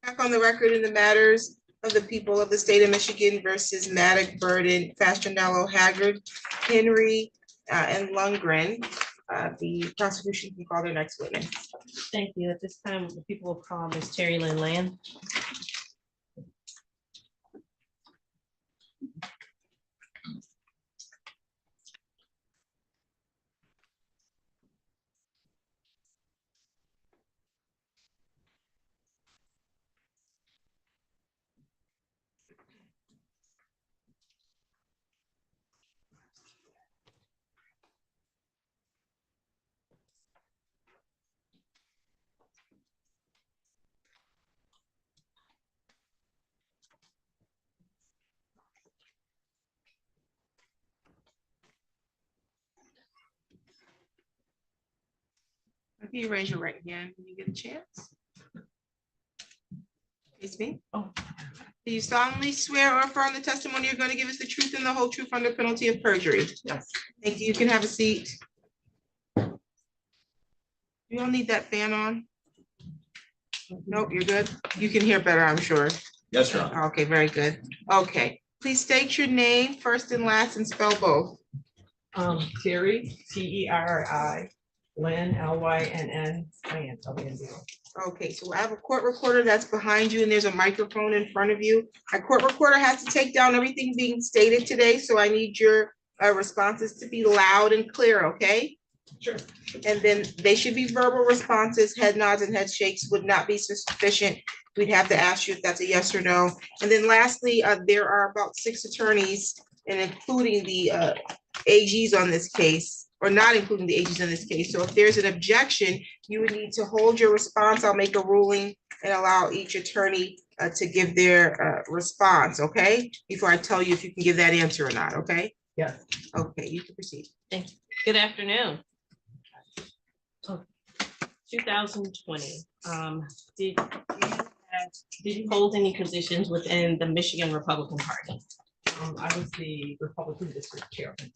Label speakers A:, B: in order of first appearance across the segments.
A: Back on the record in the matters of the people of the state of Michigan versus Maddox, Burden, Fastenello, Haggard, Henry, and Lundgren. The prosecution can call their next witness.
B: Thank you. At this time, the people will call Ms. Terry Lynn Land.
A: Can you raise your right hand when you get a chance? It's me.
B: Oh.
A: Do you solemnly swear or affirm the testimony you're going to give us the truth and the whole truth under penalty of perjury?
B: Yes.
A: Thank you. You can have a seat. You don't need that fan on? Nope, you're good. You can hear better, I'm sure.
C: Yes, Your Honor.
A: Okay, very good. Okay, please state your name first and last and spell both.
D: Terry, T-E-R-R-I, Lynn, L-Y-N-N, I-N-L-N-D.
A: Okay, so I have a court recorder that's behind you and there's a microphone in front of you. A court recorder has to take down everything being stated today, so I need your responses to be loud and clear, okay?
D: Sure.
A: And then they should be verbal responses. Head nods and head shakes would not be sufficient. We'd have to ask you if that's a yes or no. And then lastly, there are about 6 attorneys, and including the AGs on this case, or not including the AGs in this case. So if there's an objection, you would need to hold your response. I'll make a ruling and allow each attorney to give their response, okay? Before I tell you if you can give that answer or not, okay?
D: Yes.
A: Okay, you can proceed.
B: Thank you. Good afternoon. 2020. Did you hold any positions within the Michigan Republican Party?
D: I was the Republican District Chairman.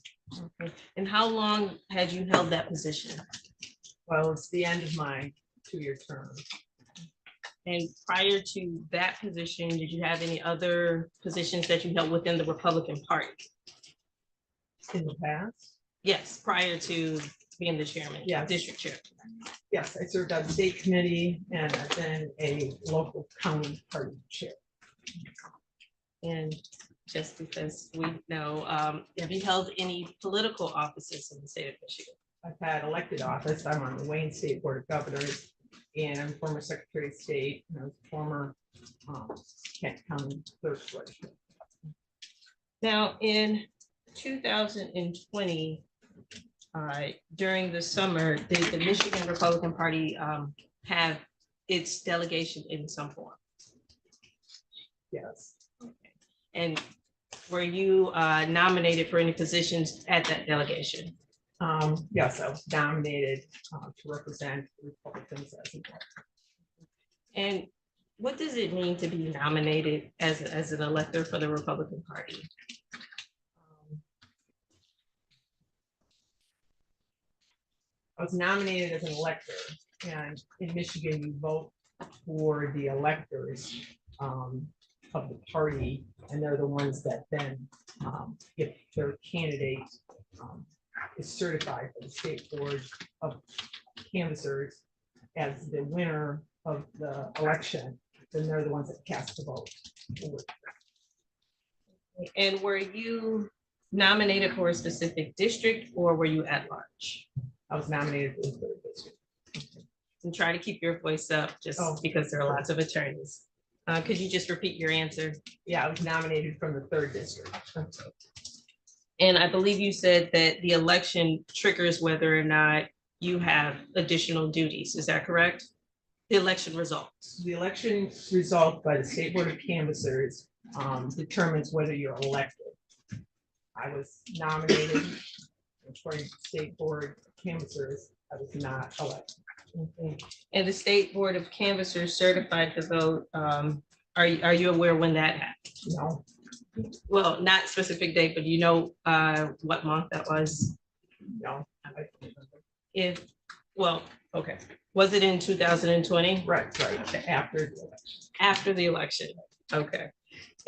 B: Okay. And how long had you held that position?
D: Well, it's the end of my 2-year term.
B: And prior to that position, did you have any other positions that you held within the Republican Party?
D: In the past?
B: Yes, prior to being the chairman,
D: Yes.
B: district chair.
D: Yes, I served on the state committee and I've been a local county party chair.
B: And just because we know, have you held any political offices in the state of Michigan?
D: I've had elected office. I'm on the Wayne State Board of Governors and I'm former Secretary of State and I was former Kent County Clerk.
B: Now, in 2020, during the summer, did the Michigan Republican Party have its delegation in some form?
D: Yes.
B: Okay. And were you nominated for any positions at that delegation?
D: Yes, I was nominated to represent Republicans as well.
B: And what does it mean to be nominated as an elector for the Republican Party?
D: I was nominated as an elector, and in Michigan, you vote for the electors of the party, and they're the ones that then, if their candidate is certified by the state board of canvassers as the winner of the election, then they're the ones that cast the vote.
B: And were you nominated for a specific district or were you at large?
D: I was nominated for the third district.
B: And try to keep your voice up just because there are lots of attorneys. Could you just repeat your answer?
D: Yeah, I was nominated from the third district.
B: And I believe you said that the election triggers whether or not you have additional duties. Is that correct? The election results.
D: The election result by the State Board of Canvassers determines whether you're elected. I was nominated for the State Board of Canvassers. I was not elected.
B: Okay. And the State Board of Canvassers certified the vote. Are you aware when that happened?
D: No.
B: Well, not specific date, but you know what month that was?
D: No.
B: Well, okay. Was it in 2020?
D: Right, after the election.
B: After the election, okay.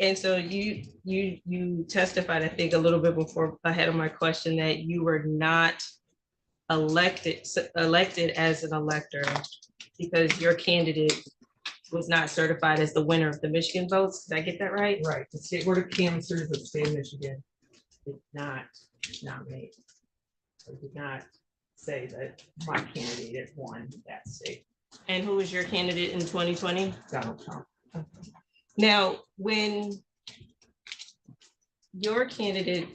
B: And so you testified, I think, a little bit before, ahead of my question, that you were not elected as an elector because your candidate was not certified as the winner of the Michigan votes. Did I get that right?
D: Right, the State Board of Canvassers of the state of Michigan did not nominate. Or did not say that my candidate had won that state,
B: And who was your candidate in 2020?
D: Donald Trump.
B: Now, when your candidate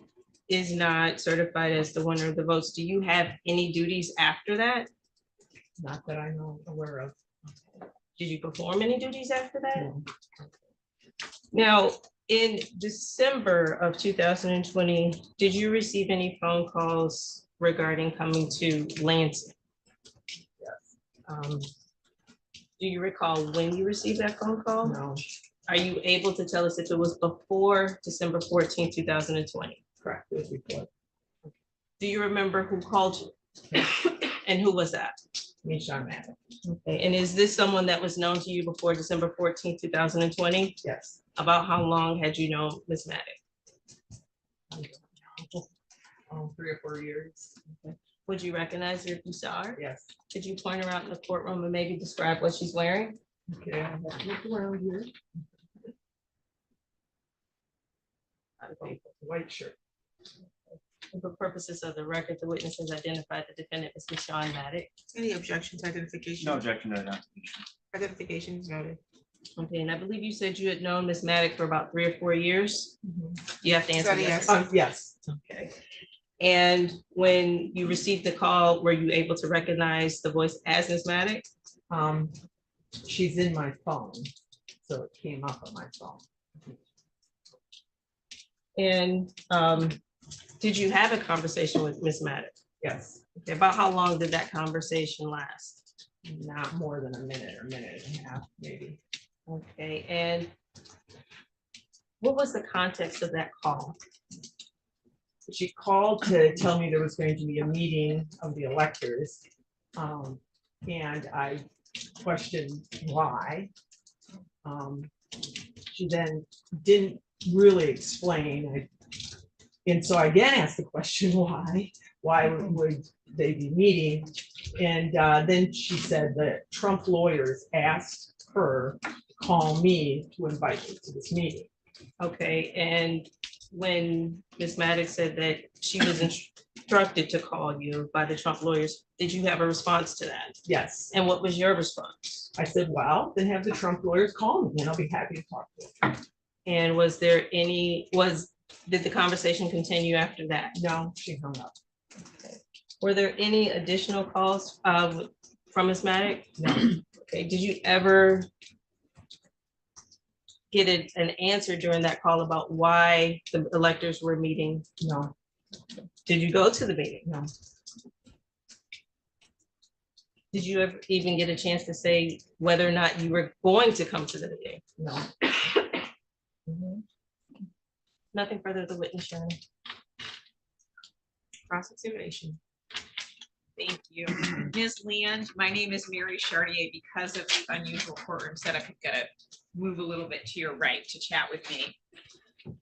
B: is not certified as the winner of the votes, do you have any duties after that?
D: Not that I know aware of.
B: Did you perform any duties after that?
D: No.
B: Now, in December of 2020, did you receive any phone calls regarding coming to Lansing?
D: Yes.
B: Do you recall when you received that phone call?
D: No,
B: Are you able to tell us if it was before December 14, 2020?
D: correct, it was before
B: Do you remember who called you? And who was that?
D: me, Sean Maddox.
B: Okay, and is this someone that was known to you before December 14, 2020?
D: Yes.
B: About how long had you known Ms. Maddox?
D: 3 or 4 years.
B: Would you recognize her if you saw her?
D: Yes.
B: Could you point her out in the courtroom and maybe describe what she's wearing?
D: Okay, I have to look around here. White shirt.
B: For purposes of the record, the witness has identified the defendant as Ms. Sean Maddox.
A: Any objections, identification?
C: No objection to identification.
A: Identification is noted.
B: Okay, and I believe you said you had known Ms. Maddox for about 3 or 4 years. You have to answer
A: Sorry,
B: yes.
A: yes.
D: Yes.
B: Okay. And when you received the call, were you able to recognize the voice as Ms. Maddox?
D: She's in my phone, so it came up on my phone.
B: And did you have a conversation with Ms. Maddox?
D: Yes,
B: Okay, about how long did that conversation last?
D: not more than a minute or minute and a half, maybe.
B: Okay, and what was the context of that call?
D: She called to tell me there was going to be a meeting of the electors. And I questioned why. She then didn't really explain. And so I again asked the question, why would they be meeting? And then she said that Trump lawyers asked her to call me to invite me to this meeting.
B: Okay, and when Ms. Maddox said that she was instructed to call you by the Trump lawyers, did you have a response to that?
D: Yes.
B: And what was your response?
D: I said, well, then have the Trump lawyers call me and I'll be happy to talk to them.
B: And did the conversation continue after that?
D: No, she hung up.
B: Were there any additional calls from Ms. Maddox?
D: No.
B: Okay, did you ever get an answer during that call about why the electors were meeting?
D: No.
B: Did you go to the meeting?
D: No.
B: Did you ever even get a chance to say whether or not you were going to come to the meeting?
D: No.
B: Nothing further to the witness, Sharon.
A: Cross-examination.
E: Thank you. Ms. Land, my name is Mary Chartier. Because of the unusual courtroom setup, you've got to move a little bit to your right to chat with me.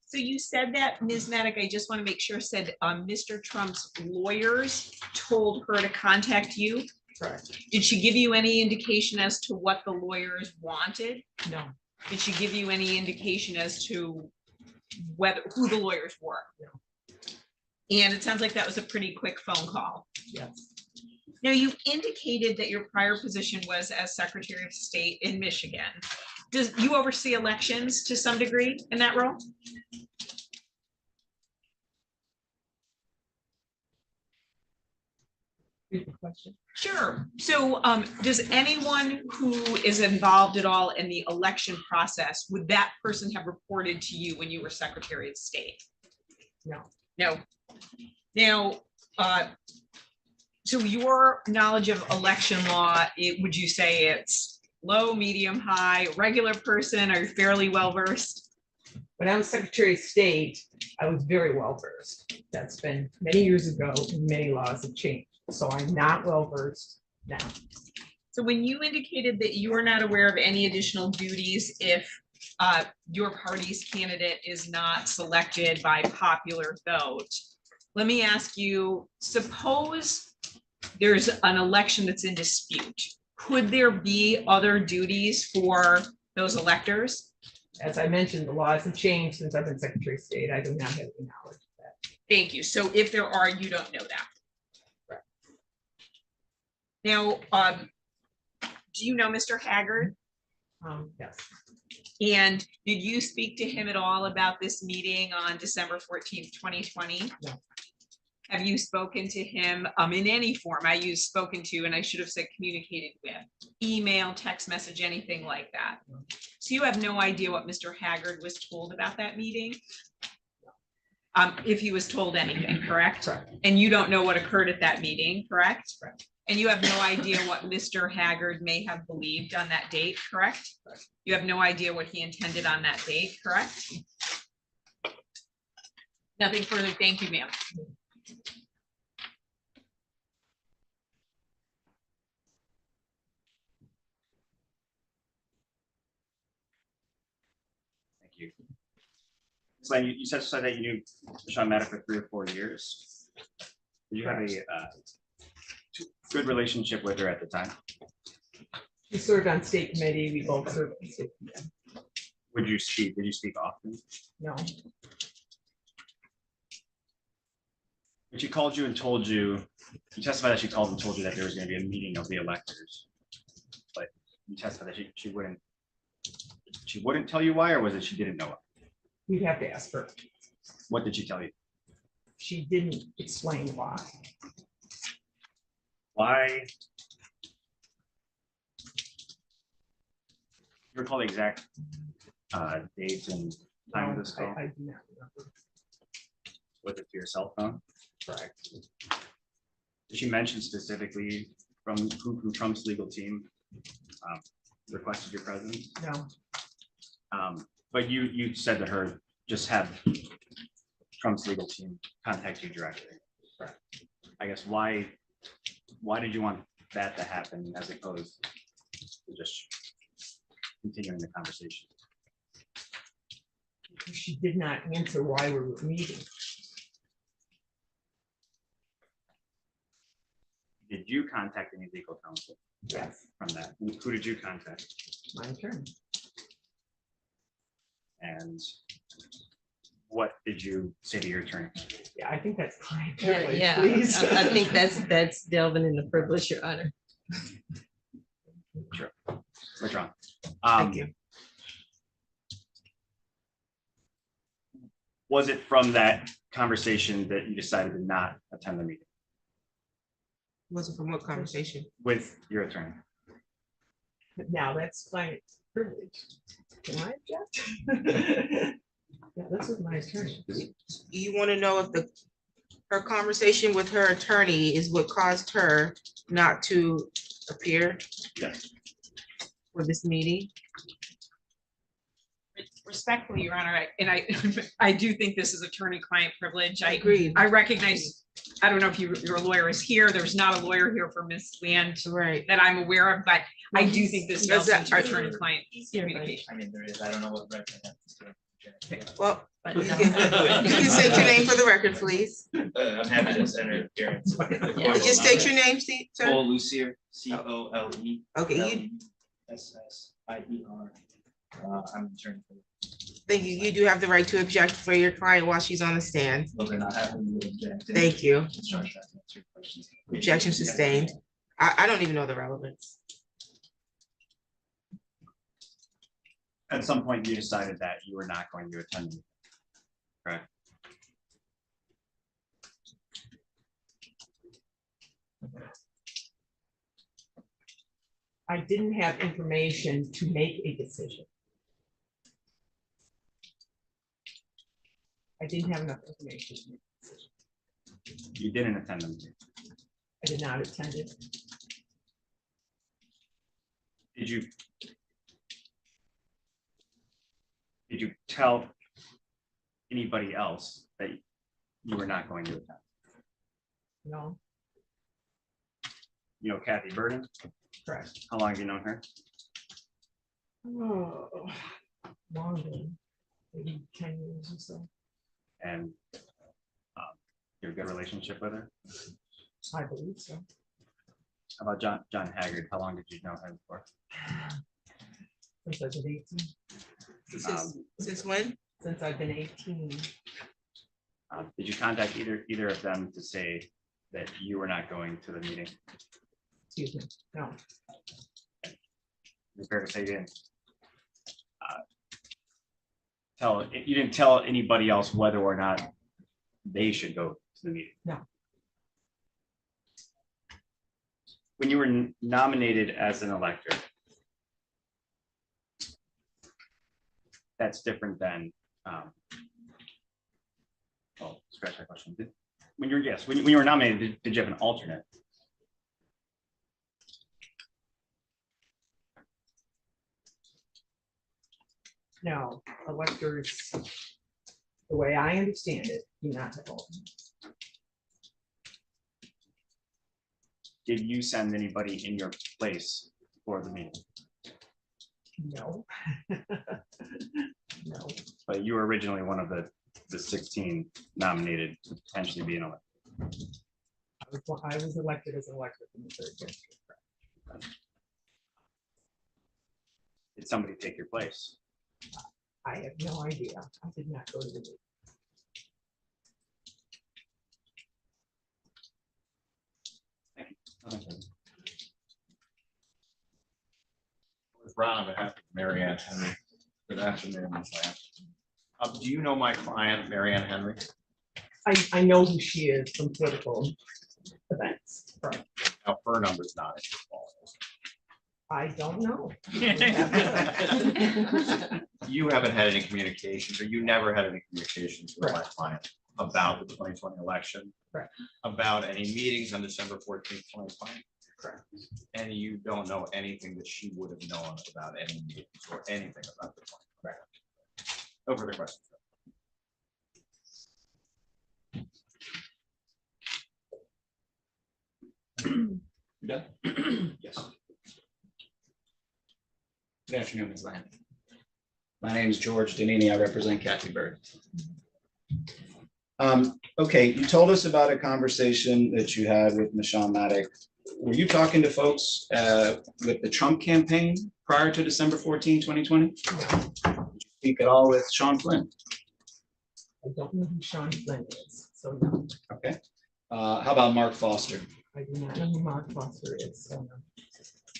E: So you said that, Ms. Maddox, I just want to make sure, said Mr. Trump's lawyers told her to contact you?
D: Correct.
E: Did she give you any indication as to what the lawyers wanted?
D: No.
E: Did she give you any indication as to who the lawyers were?
D: No.
E: And it sounds like that was a pretty quick phone call.
D: Yes.
E: Now, you indicated that your prior position was as Secretary of State in Michigan. Does you oversee elections to some degree in that role?
D: Repeat the question.
E: Sure. So does anyone who is involved at all in the election process, would that person have reported to you when you were Secretary of State?
D: No.
E: No. Now, so your knowledge of election law, would you say it's low, medium, high, regular person? Are you fairly well versed?
D: When I was Secretary of State, I was very well versed. That's been many years ago, and many laws have changed. So I'm not well versed now.
E: So when you indicated that you are not aware of any additional duties if your party's candidate is not selected by popular vote, let me ask you, suppose there's an election that's in dispute. Could there be other duties for those electors?
D: As I mentioned, the laws have changed since I've been Secretary of State. I do not have any knowledge of that.
E: Thank you. So if there are, you don't know that.
D: Right.
E: Now, do you know Mr. Haggard?
D: Yes.
E: And did you speak to him at all about this meeting on December 14th, 2020?
D: No.
E: Have you spoken to him in any form? I use spoken to, and I should have said communicated with, email, text message, anything like that. So you have no idea what Mr. Haggard was told about that meeting? If he was told anything, correct?
D: Correct.
E: And you don't know what occurred at that meeting, correct?
D: Correct.
E: And you have no idea what Mr. Haggard may have believed on that date, correct?
D: Correct.
E: You have no idea what he intended on that date, correct? Nothing further. Thank you, ma'am.
C: Thank you. So you said that you knew Sean Maddox for 3 or 4 years. Did you have a good relationship with her at the time?
D: We served on state committee. We both served on state committee.
C: Did you speak often?
D: No.
C: When she called you and told you, you testified that she called and told you that there was going to be a meeting of the electors, but you testified that she wouldn't tell you why, or was it she didn't know it?
D: You'd have to ask her.
C: What did she tell you?
D: She didn't explain why.
C: Why? You recall the exact date and time of
D: No,
C: this call?
D: I do not remember.
C: Was it to your cell phone?
D: Correct.
C: Did she mention specifically from who from Trump's legal team requested your presence?
D: No.
C: But you said to her, just have Trump's legal team contact you directly.
D: Correct.
C: I guess why did you want that to happen as opposed to just continuing the conversation?
D: She did not answer why we were meeting.
C: Did you contact any legal counsel?
D: Yes.
C: From that? Who did you contact?
D: My attorney.
C: And what did you say to your attorney?
D: Yeah, I think that's fine.
B: Yeah,
D: Please.
B: I think that's delving in the privilege, Your Honor.
C: Sure. Withdrawn.
D: Thank you.
C: Was it from that conversation that you decided to not attend the meeting
A: Wasn't from what conversation?
C: with your attorney?
D: Now that's my privilege. Can I object? Yeah, this is my attorney.
A: You want to know if her conversation with her attorney is what caused her not to appear
C: Yes.
A: for this meeting?
E: Respectfully, Your Honor, I do think this is attorney-client privilege.
A: Agreed.
E: I recognize, I don't know if your lawyer is here. There's not a lawyer here for Ms. Land
A: Right.
E: that I'm aware of, but I do think this
A: Does
E: delves
A: that-
E: into attorney-client communication.
F: I mean, there is, I don't know what record that's.
A: Well,
B: But
A: you can state your name for the record, please.
F: I'm happy to send an appearance.
A: Just state your name, Steve, sir.
F: Cole Lucier, COLE.
A: Okay,
F: SSIER. I'm an attorney for.
A: thank you. You do have the right to object for your client while she's on the stand.
F: Well, then I have to object.
A: Thank you.
F: Instruct that to answer questions.
A: Objection sustained. I don't even know the relevance.
C: At some point, you decided that you were not going to attend the meeting, correct?
D: I didn't have information to make a decision. I didn't have enough information to make a decision.
C: You didn't attend the meeting.
D: I did not attend it.
C: Did you tell anybody else that you were not going to attend?
D: No,
C: You know Kathy Burden?
D: Correct.
C: How long have you known her?
D: Oh, longer, maybe 10 years or so.
C: And you have a good relationship with her?
D: I believe so.
C: How about John Haggard? How long did you know him for?
D: Since I've been 18.
A: Since when?
D: Since I've been 18.
C: Did you contact either of them to say that you were not going to the meeting?
D: Excuse me. No,
C: Is it fair to say you didn't you didn't tell anybody else whether or not they should go to the meeting?
D: No.
C: When you were nominated as an elector, that's different than, oh, scratch that question. When you were nominated, did you have an alternate?
D: no, electors, the way I understand it, do not have alternates.
C: Did you send anybody in your place for the meeting?
D: No. No,
C: But you were originally one of the 16 nominated to potentially be an elector.
D: I was elected as an elector from the 3rd district.
C: Did somebody take your place?
D: I have no idea. I did not go to the meeting.
G: Ron, on behalf of Mary Ann Henry. Good afternoon, Ms. Lamb. Do you know my client, Mary Ann Henry?
D: I know who she is from political events. Right.
G: Now, her number's not in your phone.
D: I don't know.
G: You haven't had any communications, or you never had any communications with my
D: Correct.
G: client about the 2020 election?
D: Correct.
G: About any meetings on December 14th, 2020?
D: Correct.
G: And you don't know anything that she would have known about any meetings or anything about the 2020?
D: Correct.
G: No further questions.
H: Yeah. Yes. Good afternoon, Ms. Land. My name is George Danini. I represent Kathy Bird. Okay, you told us about a conversation that you had with Michelle Maddock. Were you talking to folks with the Trump campaign prior to December 14, 2020? Did you speak at all with Sean Flynn?
D: I don't know who Sean Flynn is, so no.
H: Okay. How about Mark Foster?
D: I do not know who Mark Foster is, so no.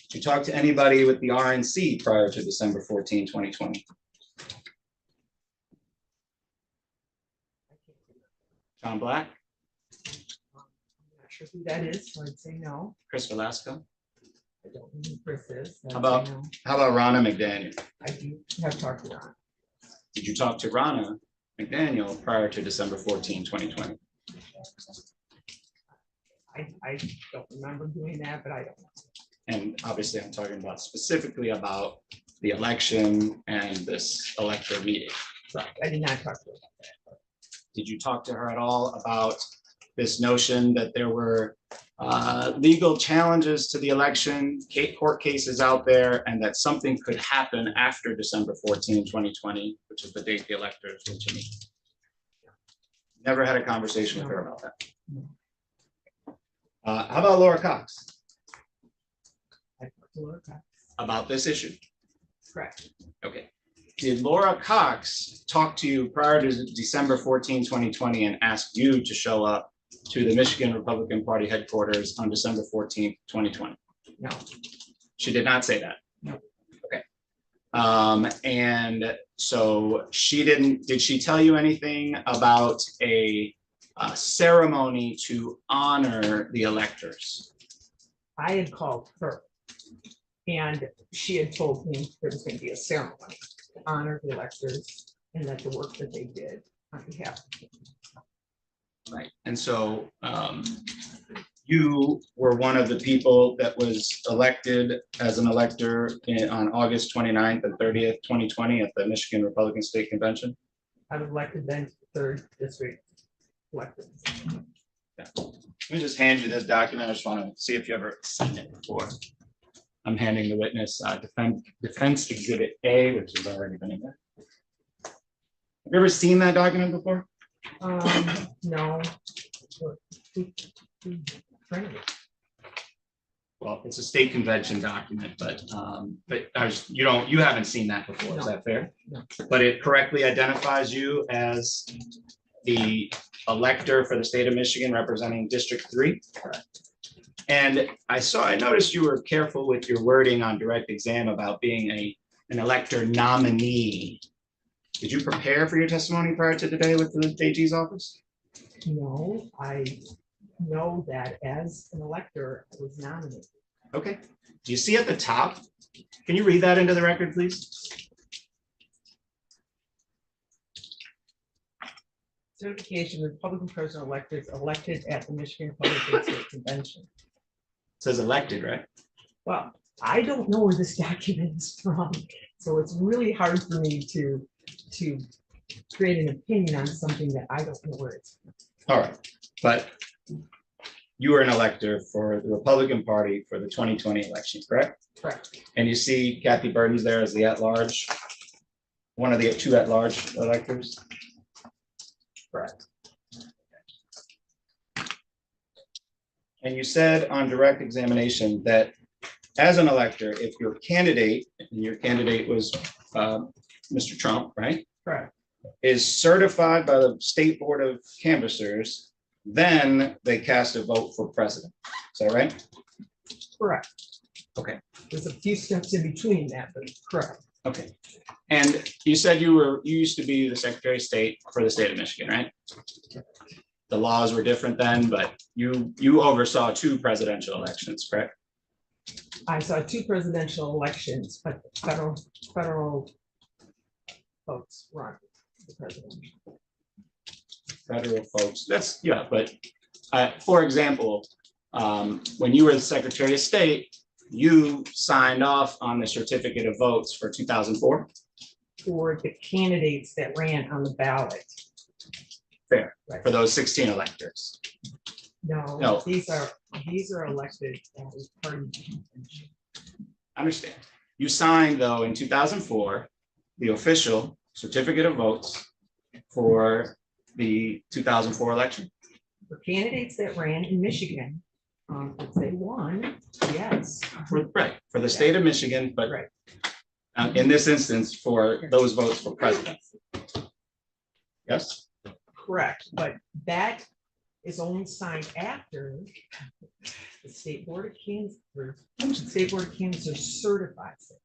H: Did you talk to anybody with the RNC prior to December 14, 2020? John Black,
D: I'm not sure who that is, so I'd say no.
H: Chris Velasco?
D: I don't know who Chris is. so I'd
H: How about-
D: say no.
H: How about Ronna McDaniel?
D: I do have talked to Ron.
H: Did you talk to Ronna McDaniel prior to December 14, 2020?
D: I don't remember doing that, but I don't know.
H: And obviously, I'm talking about specifically about the election and this elector meeting.
D: Right, I did not talk to her about that.
H: Did you talk to her at all about this notion that there were legal challenges to the election, court cases out there, and that something could happen after December 14, 2020, which is the date the electors were to meet? Never had a conversation with her about that. How about Laura Cox?
D: I talked to her, okay.
H: About this issue?
D: Correct.
H: Okay. Did Laura Cox talk to you prior to December 14, 2020 and ask you to show up to the Michigan Republican Party headquarters on December 14, 2020?
D: No,
H: She did not say that?
D: No.
H: Okay. And so did she tell you anything about a ceremony to honor the electors?
D: I had called her and she had told me there was going to be a ceremony to honor the electors and that the work that they did on behalf of them.
H: Right, and so you were one of the people that was elected as an elector on August 29th and 30th, 2020 at the Michigan Republican State Convention?
D: I was elected then to the 3rd district elected.
H: Let me just hand you this document. I just want to see if you ever seen it before. I'm handing the witness defense exhibit A, which has already been in there. Have you ever seen that document before?
D: No.
H: Well, it's a state convention document, but you haven't seen that before, is that fair?
D: No.
H: But it correctly identifies you as the elector for the state of Michigan representing District 3. And I noticed you were careful with your wording on direct exam about being an elector nominee. Did you prepare for your testimony prior to today with the AG's office?
D: No, I know that as an elector, I was nominated.
H: Okay. Do you see at the top? Can you read that into the record, please?
D: Certification of Republican president electors elected at the Michigan Public and State Convention.
H: It says elected, right?
D: Well, I don't know where this document is from, so it's really hard for me to create an opinion on something that I don't know where it's from.
H: All right, but you were an elector for the Republican Party for the 2020 election, correct?
D: Correct.
H: And you see Kathy Burton's there as the at-large, one of the 2 at-large electors?
D: Correct.
H: And you said on direct examination that as an elector, if your candidate, and your candidate was Mr. Trump, right?
D: Correct.
H: Is certified by the State Board of Canvassers, then they cast a vote for president. Is that right?
D: Correct.
H: Okay.
D: There's a few steps in between that, but correct.
H: Okay. And you said you used to be the Secretary of State for the state of Michigan, right? The laws were different then, but you oversaw 2 presidential elections, correct?
D: I saw 2 presidential elections, but federal folks run the president.
H: Federal folks, but for example, when you were the Secretary of State, you signed off on the certificate of votes for 2004.
D: For the candidates that ran on the ballot.
H: Fair,
D: Right.
H: for those 16 electors.
D: No,
H: No.
D: these are elected as party.
H: I understand. You signed, though, in 2004, the official certificate of votes for the 2004 election.
D: For candidates that ran in Michigan, if they won, yes.
H: Right, for the state of Michigan, but
D: Right.
H: in this instance, for those votes for president. Yes?
D: Correct, but that is only signed after the State Board of Canvassers certifies it.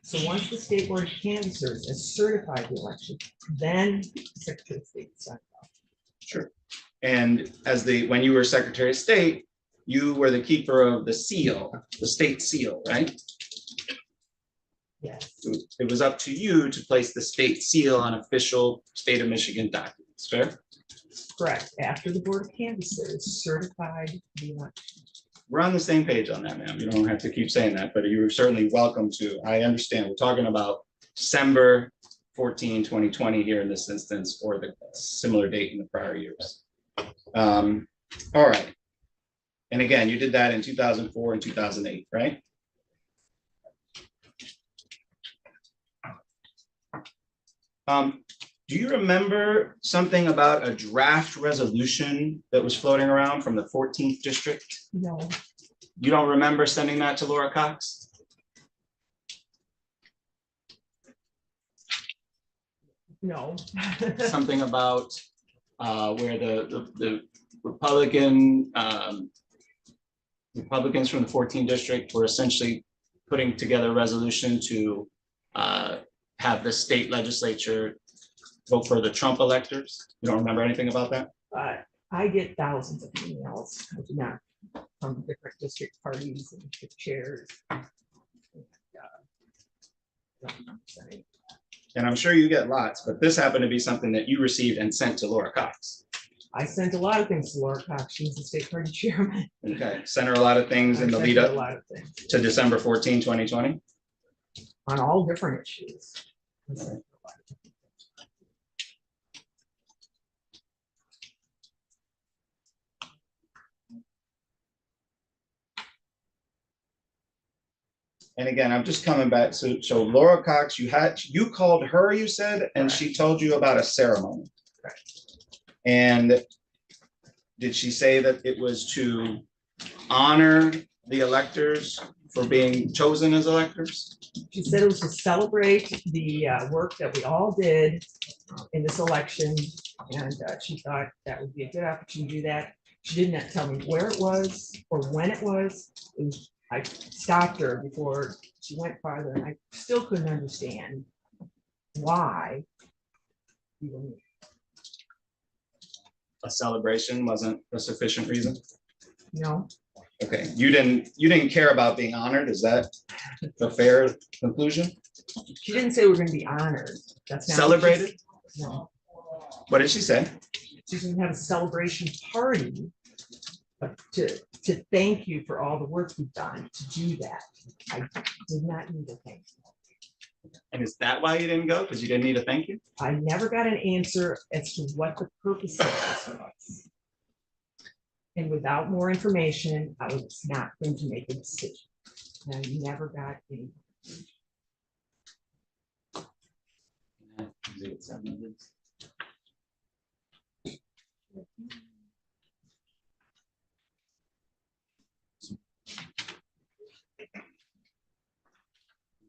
D: So once the State Board of Canvassers has certified the election, then the Secretary of State signs off.
H: Sure. And when you were Secretary of State, you were the keeper of the seal, the state seal, right?
D: Yes,
H: It was up to you to place the state seal on official state of Michigan documents, fair?
D: correct. After the Board of Canvassers certified the election.
H: We're on the same page on that, ma'am. You don't have to keep saying that, but you're certainly welcome to. I understand. We're talking about December 14, 2020 here in this instance, or the similar date in the prior years. All right. And again, you did that in 2004 and 2008, right? Do you remember something about a draft resolution that was floating around from the 14th district?
D: No,
H: You don't remember sending that to Laura Cox?
D: no.
H: Something about where the Republicans from the 14th district were essentially putting together a resolution to have the state legislature vote for the Trump electors. You don't remember anything about that?
D: I get thousands of emails, I do not, from different district parties and the chairs.
H: And I'm sure you get lots, but this happened to be something that you received and sent to Laura Cox.
D: I sent a lot of things to Laura Cox, she's the state party chairman.
H: Okay, sent her a lot of things in the
D: I sent
H: lead
D: her a
H: up
D: lot of things
H: to December 14, 2020.
D: on all different issues.
H: And again, I'm just coming back, so Laura Cox, you called her, you said, and she told you about a ceremony. And did she say that it was to honor the electors for being chosen as electors?
D: She said it was to celebrate the work that we all did in this election, and she thought that would be a good opportunity to do that. She did not tell me where it was or when it was. I stopped her before she went farther, and I still couldn't understand why.
H: A celebration wasn't a sufficient reason?
D: No,
H: Okay, you didn't care about being honored, is that a fair conclusion?
D: she didn't say we're going to be honored. That's not what she
H: Celebrated?
D: said. No,
H: What did she say?
D: she didn't have a celebration party, but to thank you for all the work you've done to do that. I did not need a thank you.
H: And is that why you didn't go? Because you didn't need a thank you?
D: I never got an answer as to what the purpose of this was. And without more information, I was not going to make a decision. And I never got any.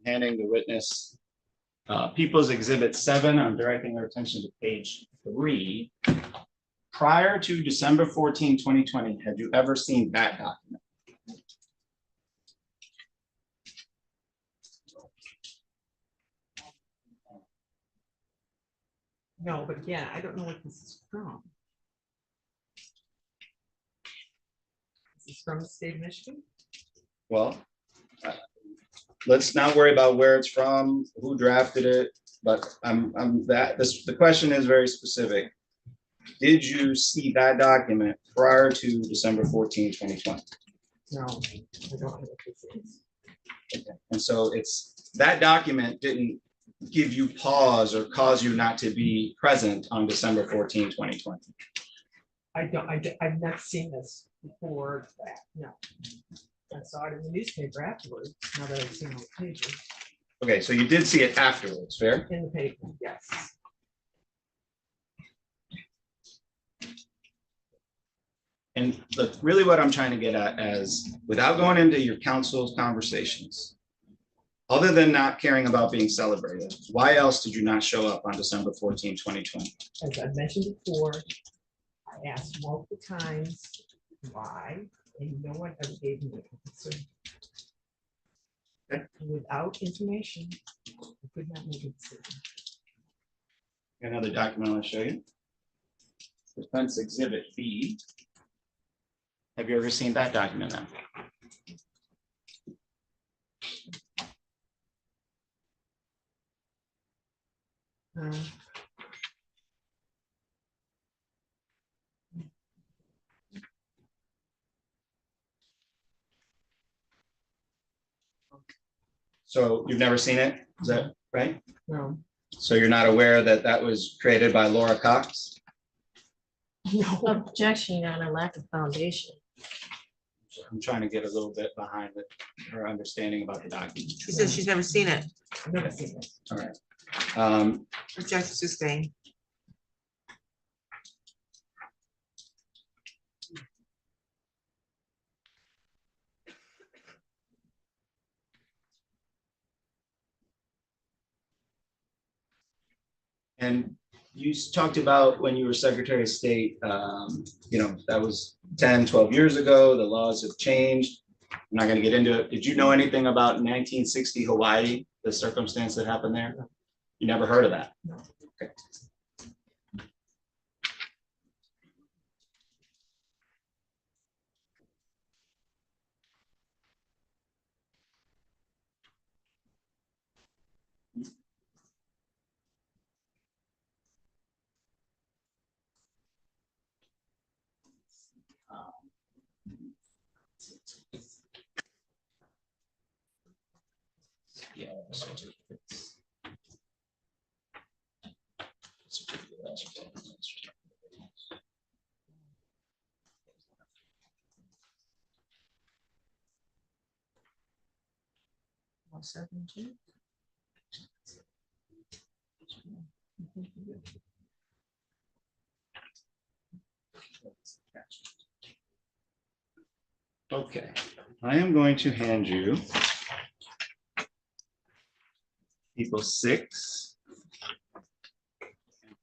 H: Handing the witness People's Exhibit 7, I'm directing our attention to page 3. Prior to December 14, 2020, had you ever seen that document?
D: No, but again, I don't know what this is from. This is from the state of Michigan?
H: Well, let's not worry about where it's from, who drafted it, but the question is very specific. Did you see that document prior to December 14, 2020?
D: No, I don't know what this is.
H: Okay. And so that document didn't give you pause or cause you not to be present on December 14, 2020.
D: I've not seen this before that, no. I saw it in the newspaper afterwards, now that I've seen it on the paper,
H: Okay, so you did see it afterwards, fair?
D: in the paper, yes.
H: And look, really what I'm trying to get at is, without going into your counsel's conversations, other than not caring about being celebrated, why else did you not show up on December 14, 2020?
D: As I mentioned before, I asked multiple times why, and no one ever gave me an answer.
H: Okay.
D: Without information, I could not make a decision.
H: Another document I'll show you. Defense Exhibit B. Have you ever seen that document now? So you've never seen it, is that right?
D: No,
H: So you're not aware that that was created by Laura Cox?
D: no,
I: Objection on a lack of foundation.
H: I'm trying to get a little bit behind it, her understanding about the document.
A: She says she's never seen it.
D: I've never seen it.
H: All right.
A: Objection sustained.
H: And you talked about when you were Secretary of State, that was 10, 12 years ago, the laws have changed. I'm not gonna get into it. Did you know anything about 1960 Hawaii, the circumstance that happened there? You never heard of that?
D: No.
H: Okay. Yeah. Okay, I am going to hand you equals 6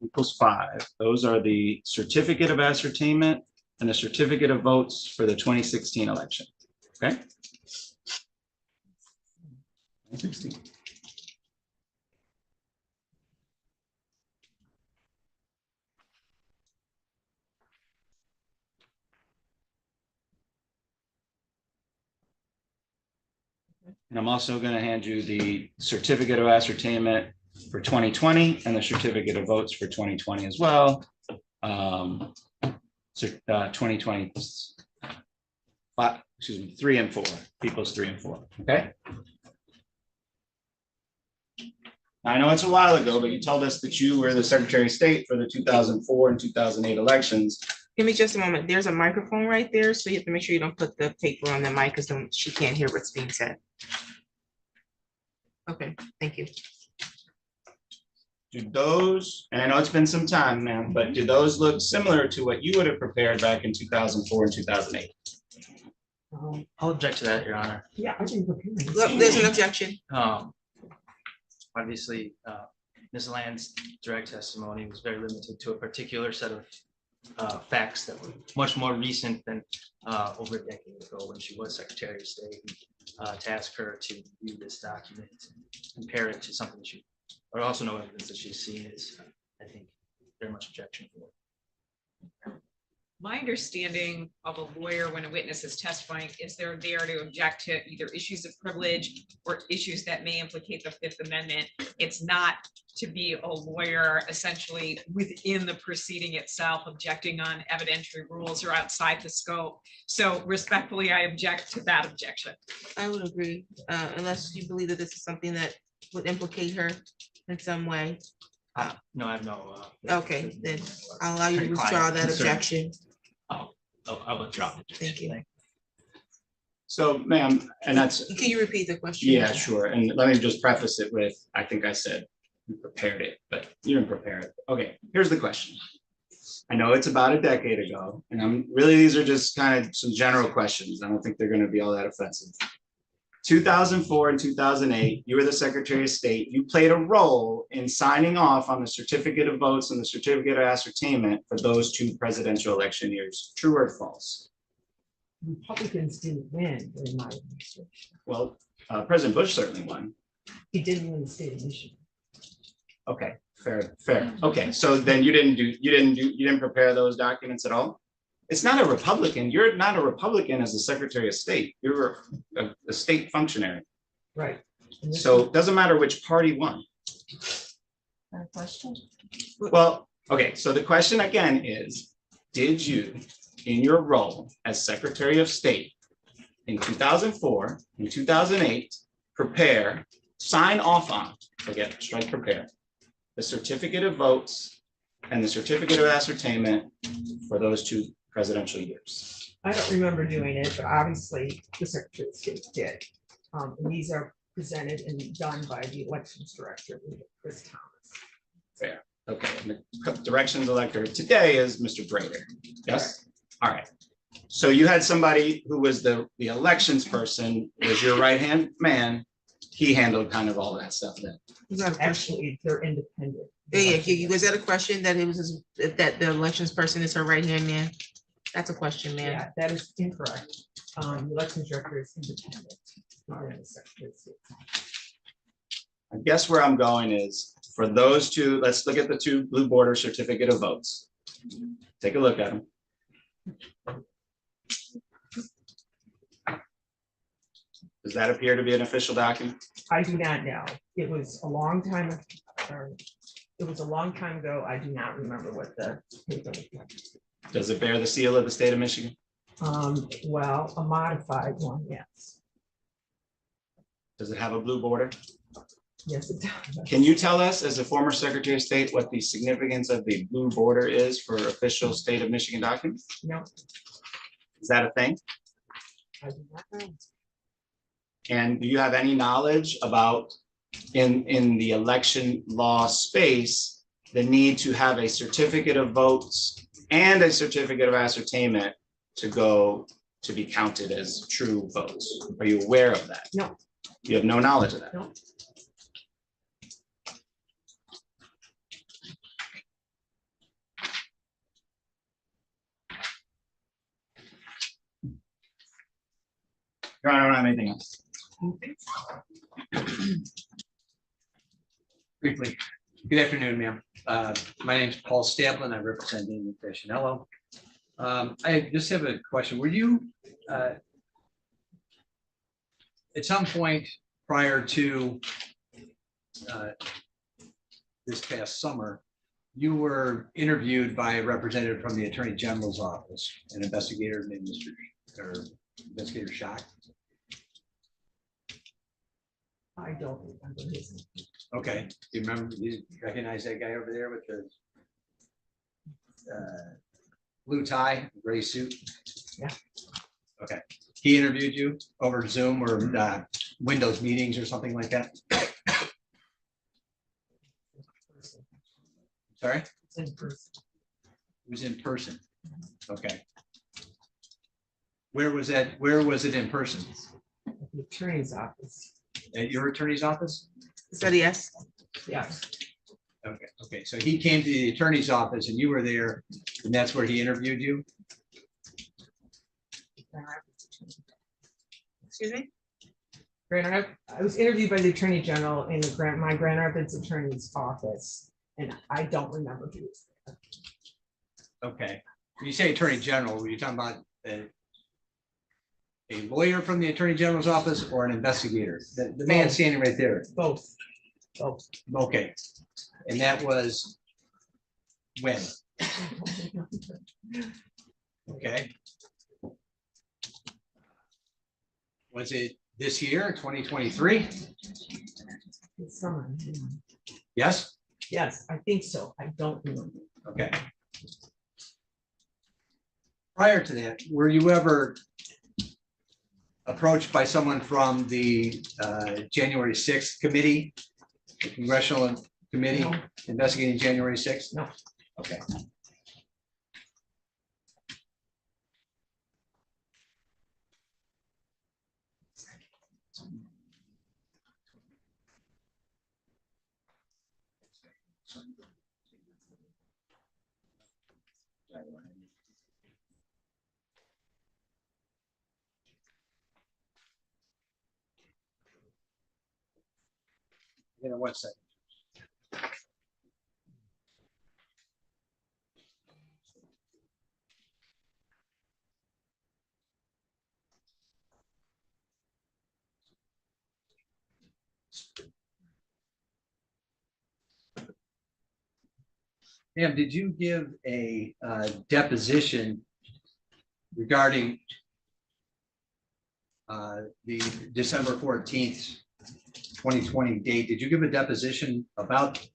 H: equals 5. Those are the certificate of ascertainment and the certificate of votes for the 2016 election. Okay. 2016. And I'm also going to hand you the certificate of ascertainment for 2020 and the certificate of votes for 2020 as well. 2020, excuse me, 3 and 4, equals 3 and 4. Okay. I know it's a while ago, but you told us that you were the Secretary of State for the 2004 and 2008 elections.
A: Give me just a moment. There's a microphone right there, so you have to make sure you don't put the paper on the mic because then she can't hear what's being said. Okay, thank you.
H: Do those, and I know it's been some time now, but do those look similar to what you would have prepared back in 2004 and 2008?
J: I'll object to that, Your Honor.
D: Yeah, I didn't prepare this.
A: Look, there's an objection.
J: Obviously, Ms. Land's direct testimony was very limited to a particular set of facts that were much more recent than over a decade ago when she was Secretary of State. To ask her to review this document and compare it to something she, or also no evidence that she's seen is, I think, very much objectionable.
E: My understanding of a lawyer when a witness is testifying is they're there to object to either issues of privilege or issues that may implicate the Fifth Amendment. It's not to be a lawyer essentially within the proceeding itself, objecting on evidentiary rules or outside the scope. So respectfully, I object to that objection.
A: I would agree, unless you believe that this is something that would implicate her in some way.
J: No, I have no.
A: Okay, then I'll allow you to withdraw that objection.
J: I'll withdraw.
A: Thank you.
H: So, ma'am, and that's,
A: Can you repeat the question?
H: yeah, sure. And let me just preface it with, I think I said you prepared it, but you didn't prepare it. Okay, here's the question. I know it's about a decade ago, and I'm really, these are just kind of some general questions. I don't think they're going to be all that offensive. 2004 and 2008, you were the Secretary of State. You played a role in signing off on the certificate of votes and the certificate of ascertainment for those 2 presidential election years. True or false?
D: Republicans didn't win during my administration.
H: Well, President Bush certainly won.
D: He didn't win the state of Michigan.
H: Okay, fair. Okay, so then you didn't prepare those documents at all? It's not a Republican. You're not a Republican as the Secretary of State. You're a state functionary.
D: Right.
H: So it doesn't matter which party won.
I: Question?
H: Well, okay, so the question again is, did you, in your role as Secretary of State in 2004 and 2008, sign off on, strike prepare, the certificate of votes and the certificate of ascertainment for those 2 presidential years?
D: I don't remember doing it, but obviously the Secretary of State did. And these are presented and done by the elections director, Chris Thomas.
H: Fair. Okay, and the directions elector today is Mr. Brader. Yes? All right. So you had somebody who was the elections person, was your right-hand man. He handled kind of all that stuff then.
A: Was that a question?
D: Actually, they're independent.
A: Yeah, was that a question that it was, that the elections person is her right-hand man? That's a question, man.
D: Yeah, that is incorrect. The elections director is independent. Not in the Secretary of State.
H: I guess where I'm going is for those 2, let's look at the 2 blue border certificate of votes. Take a look at them. Does that appear to be an official document?
D: I do not know. It was a long time ago. I do not remember what the paper was like.
H: Does it bear the seal of the state of Michigan?
D: Well, a modified one, yes.
H: Does it have a blue border?
D: Yes, it does.
H: Can you tell us, as a former Secretary of State, what the significance of the blue border is for official state of Michigan documents?
D: No,
H: Is that a thing?
D: I do not know.
H: And do you have any knowledge about in the election law space, the need to have a certificate of votes and a certificate of ascertainment to go to be counted as true votes? Are you aware of that?
D: No.
H: You have no knowledge of that?
D: No.
H: Your Honor, I don't have anything else.
K: Briefly, good afternoon, ma'am. My name is Paul Stablin. I represent Amy Fascinello. I just have a question. Were you at some point prior to this past summer, you were interviewed by a representative from the Attorney General's office, an investigator named Investigator Schock?
D: I don't remember his name.
K: Okay, do you remember, do you recognize that guy over there with the blue tie, gray suit?
D: Yeah.
K: Okay, he interviewed you over Zoom or Windows meetings or something like that? Sorry?
D: It's in person.
K: It was in person. Okay. Where was that? Where was it in person?
D: At the attorney's office.
K: At your attorney's office?
A: Said yes.
D: Yes.
K: Okay, okay. So he came to the attorney's office and you were there and that's where he interviewed you?
A: Excuse me?
D: I was interviewed by the Attorney General in my Grand Rapids attorney's office, and I don't remember who was there.
K: Okay. When you say Attorney General, were you talking about a lawyer from the Attorney General's office or an investigator? The man standing right there.
D: Both. Both.
K: Okay. And that was when? Okay. Was it this year, 2023?
D: It's summer.
K: Yes?
D: Yes, I think so. I don't remember.
K: Okay. Prior to that, were you ever approached by someone from the January 6th committee, the congressional committee
D: No.
K: investigating January 6th?
D: No.
K: Okay. You know, 1 second. Ma'am, did you give a deposition regarding the December 14th, 2020 date? Did you give a deposition about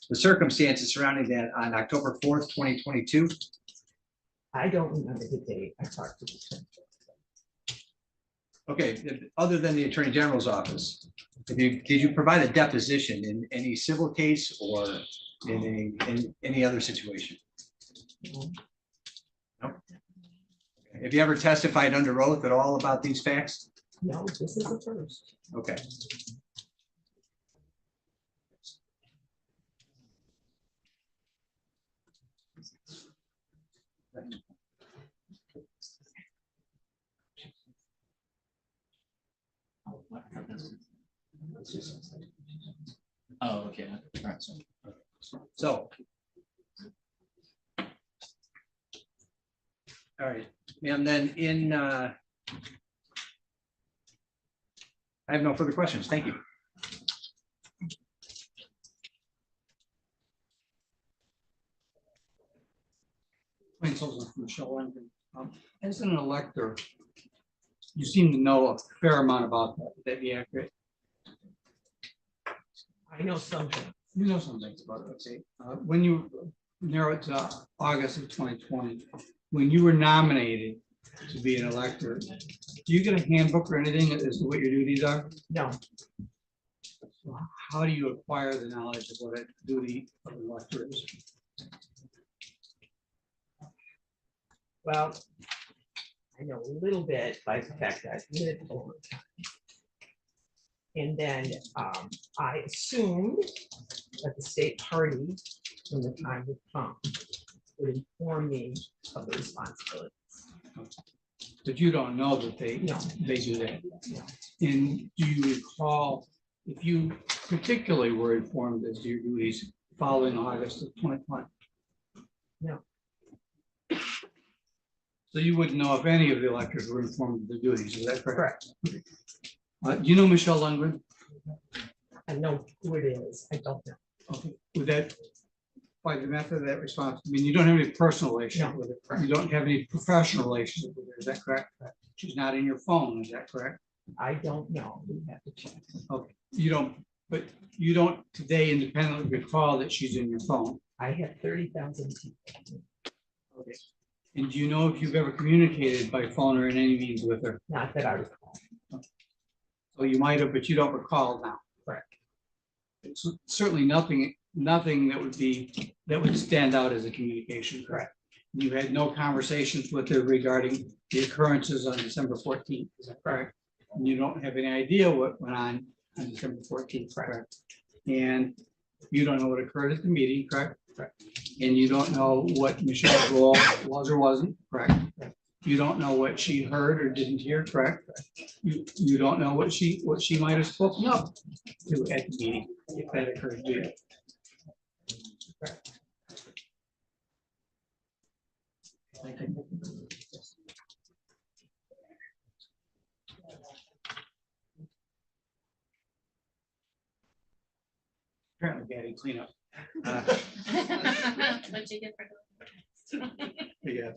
K: the circumstances surrounding that on October 4th, 2022?
D: I don't remember the date. I talked to the attorney.
K: Okay, other than the Attorney General's office, did you provide a deposition in any civil case or in any other situation? No. Have you ever testified under oath at all about these facts?
D: No, this is the first.
K: Okay.
F: Oh, okay. All right,
K: So. All right, and then I have no further questions. Thank you.
L: As an elector, you seem to know a fair amount about that. Would that be accurate?
D: I know something.
L: You know some things about it. Okay. When you narrow it to August of 2020, when you were nominated to be an elector, do you get a handbook or anything as to what your duties are?
D: No,
L: So how do you acquire the knowledge of what a duty of an elector is?
D: well, I know a little bit by the fact that I've lived a long time. And then I assumed that the state party, when the time would come, would inform me of the responsibilities.
L: But you don't know that they
D: No.
L: do that.
D: No.
L: And do you recall if you particularly were informed as to your duties following August of 2020?
D: No.
L: So you wouldn't know if any of the electors were informed of the duties, is that correct?
D: Correct.
L: Do you know Michelle Lundgren?
D: I know who it is. I don't know.
L: Okay, would that, by the method of that response, I mean, you don't have any personal relationship
D: No.
L: with her, you don't have any professional relationship with her, is that correct? She's not in your phone, is that correct?
D: I don't know. We have to check.
L: Okay, you don't, but you don't today independently recall that she's in your phone.
D: I have 30,000 people.
L: Okay. And do you know if you've ever communicated by phone or in any means with her?
D: Not that I recall.
L: So you might have, but you don't recall now.
D: Correct.
L: It's certainly nothing that would stand out as a communication.
D: Correct.
L: You had no conversations with her regarding the occurrences on December 14th, is that correct? And you don't have any idea what went on December 14th, correct? And you don't know what occurred at the meeting, correct? Correct. And you don't know what Michelle's role was or wasn't, correct? You don't know what she heard or didn't hear, correct? You don't know what she might have spoken up to at the meeting, if that occurred to you. Correct. Apparently getting cleanup.
I: What'd you get for
L: Yeah.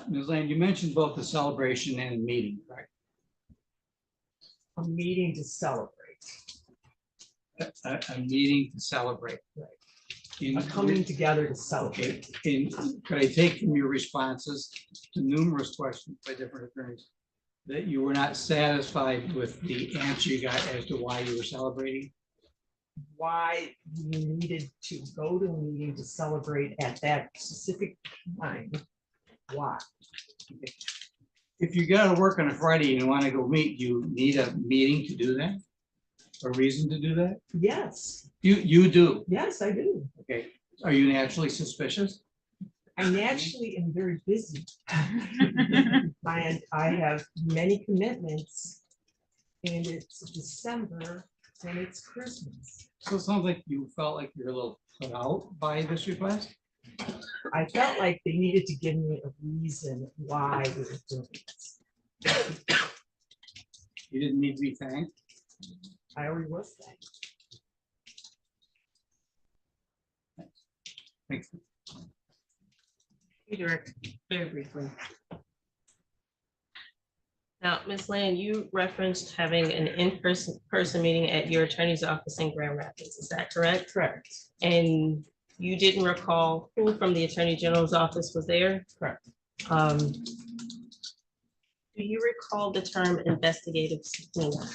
L: Ms. Land, you mentioned both the celebration and the meeting, right?
D: A meeting to celebrate.
L: A meeting to celebrate.
D: Right.
L: In-
D: A coming together to celebrate.
L: Okay, could I take from your responses to numerous questions by different attorneys that you were not satisfied with the answer you got as to why you were celebrating?
D: Why you needed to go to a meeting to celebrate at that specific time. Why?
L: If you got to work on a Friday and you want to go meet, you need a meeting to do that? A reason to do that?
D: Yes,
L: You do,
D: yes, I do.
L: okay. Are you naturally suspicious?
D: I naturally am very busy. And I have many commitments. And it's December and it's Christmas.
L: So it sounds like you felt like you're a little put out by this request?
D: I felt like they needed to give me a reason why we were doing this.
L: You didn't need to be thanked?
D: I already was thanked.
L: Thanks.
B: Director, very briefly. Now, Ms. Land, you referenced having an in-person meeting at your attorney's office in Grand Rapids. Is that correct?
D: Correct.
B: And you didn't recall who from the Attorney General's office was there?
D: Correct.
B: Do you recall the term investigative subpoena?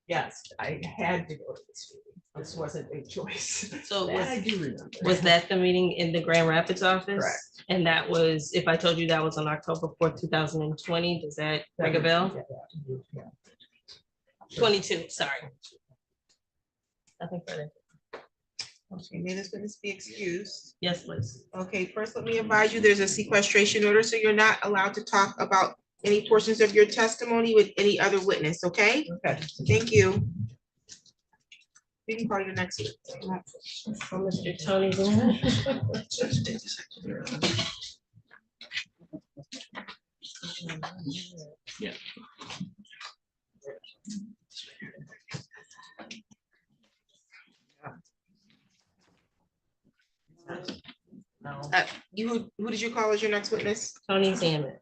D: Yes, I had to go to this meeting. This wasn't a choice.
B: So
D: That I
B: was,
D: do remember.
B: was that the meeting in the Grand Rapids office?
D: Correct.
B: And that was, if I told you that was on October 4th, 2020, does that ring a bell?
D: Yeah.
B: 22, sorry. Nothing further.
A: Okay, may this witness be excused?
B: Yes, please.
A: Okay, first, let me advise you, there's a sequestration order, so you're not allowed to talk about any portions of your testimony with any other witness, okay?
D: Okay.
A: Thank you. You can call your next. witness.
B: From Mr. Tony Zimmer.
F: Yeah.
B: No.
A: Who did you call as your next witness?
B: Tony Zimmer.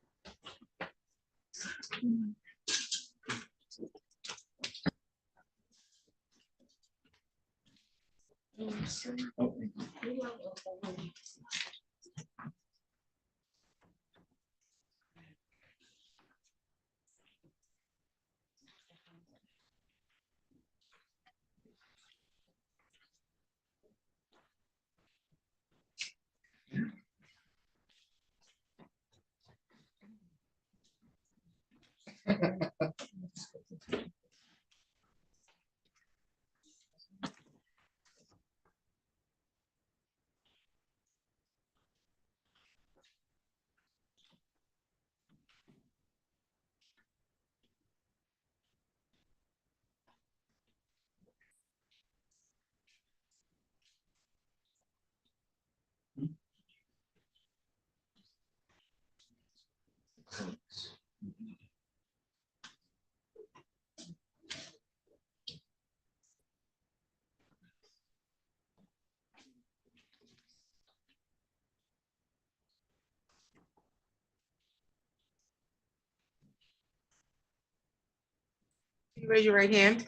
A: Raise your right hand.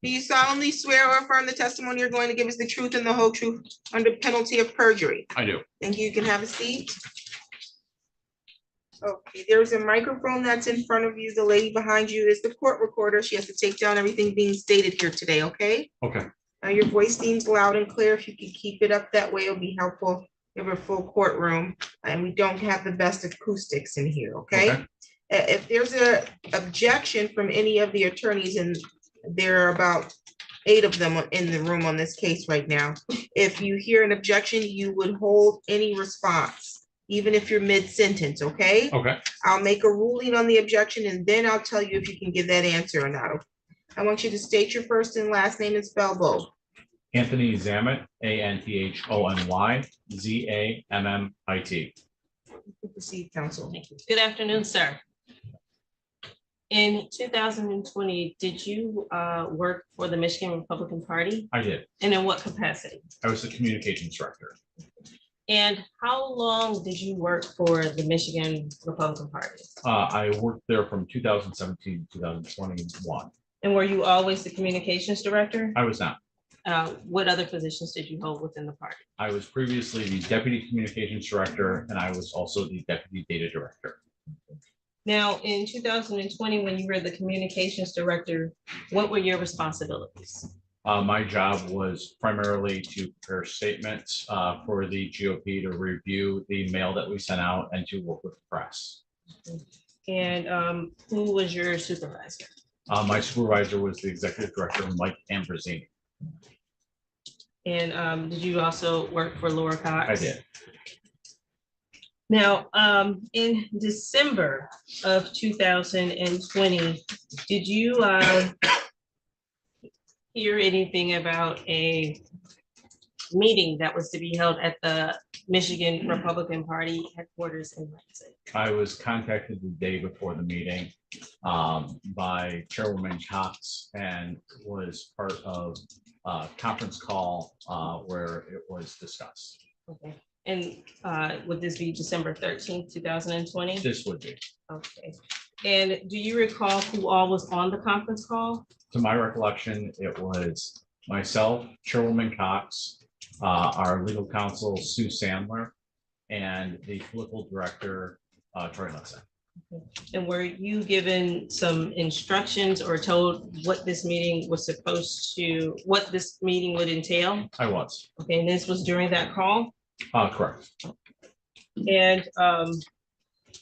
A: Do you solemnly swear or affirm the testimony you're going to give is the truth and the whole truth under penalty of perjury?
G: I do.
A: Thank you. You can have a seat. Okay, there's a microphone that's in front of you. The lady behind you is the court recorder. She has to take down everything being stated here today, okay?
G: Okay.
A: Your voice seems loud and clear. If you could keep it up that way, it'll be helpful. We have a full courtroom and we don't have the best acoustics in here, okay?
G: Okay.
A: If there's a objection from any of the attorneys, and there are about 8 of them in the room on this case right now, if you hear an objection, you would hold any response, even if you're mid-sentence, okay?
G: Okay.
A: I'll make a ruling on the objection and then I'll tell you if you can give that answer or not. I want you to state your first and last name and spell both.
G: Anthony Zammit, Anthony Zammit.
A: Proceed, counsel.
B: Thank you. Good afternoon, sir. In 2020, did you work for the Michigan Republican Party?
G: I did.
B: And in what capacity?
G: I was the communications director.
B: And how long did you work for the Michigan Republican Party?
G: I worked there from 2017 to 2021.
B: And were you always the communications director?
G: I was not.
B: What other positions did you hold within the party?
G: I was previously the deputy communications director, and I was also the deputy data director.
B: Now, in 2020, when you were the communications director, what were your responsibilities?
G: My job was primarily to prepare statements for the GOP to review the mail that we sent out and to work with the press.
B: And who was your supervisor?
G: My supervisor was the executive director, Mike Ambrosini.
B: And did you also work for Laura Cox?
G: I did.
B: Now, in December of 2020, did you hear anything about a meeting that was to be held at the Michigan Republican Party headquarters in Lansing?
G: I was contacted the day before the meeting by Chairwoman Cox and was part of a conference call where it was discussed.
B: Okay. And would this be December 13th, 2020?
G: This would be.
B: Okay. And do you recall who all was on the conference call?
G: To my recollection, it was myself, Chairwoman Cox, our legal counsel, Sue Sandler, and the political director, Troy Lesson.
B: Okay. And were you given some instructions or told what this meeting was supposed to, what this meeting would entail?
G: I was.
B: Okay, and this was during that call?
G: Correct.
B: And